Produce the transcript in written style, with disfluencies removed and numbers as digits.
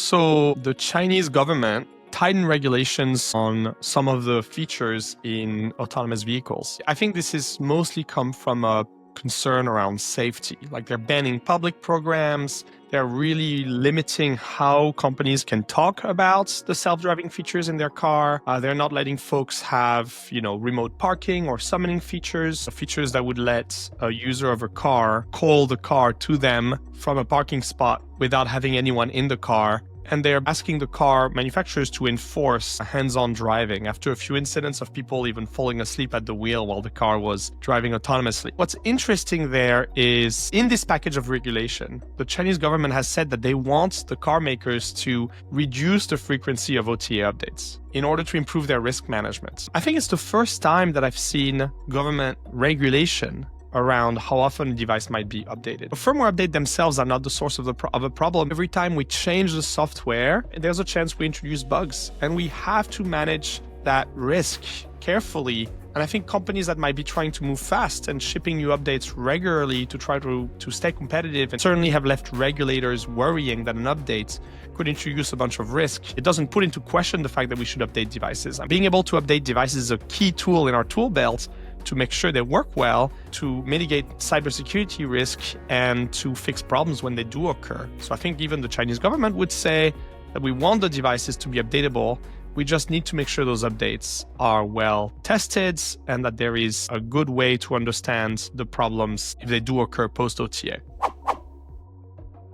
So the Chinese government tightened regulations on some of the features in autonomous vehicles. I think this has mostly come from a concern around safety. Like they're banning public programs. They're really limiting how companies can talk about the self-driving features in their car. They're not letting folks have, remote parking or summoning features that would let a user of a car call the car to them from a parking spot without having anyone in the car. And they're asking the car manufacturers to enforce hands-on driving after a few incidents of people even falling asleep at the wheel while the car was driving autonomously. What's interesting there is in this package of regulation, the Chinese government has said that they want the car makers to reduce the frequency of OTA updates in order to improve their risk management. I think it's the first time that I've seen government regulation around how often a device might be updated. The firmware updates themselves are not the source of a problem. Every time we change the software, there's a chance we introduce bugs, and we have to manage that risk carefully. And I think companies that might be trying to move fast and shipping new updates regularly to try to stay competitive and certainly have left regulators worrying that an update could introduce a bunch of risk. It doesn't put into question the fact that we should update devices. And being able to update devices is a key tool in our tool belt to make sure they work well, to mitigate cybersecurity risk, and to fix problems when they do occur. So I think even the Chinese government would say that we want the devices to be updatable. We just need to make sure those updates are well tested and that there is a good way to understand the problems if they do occur post-OTA.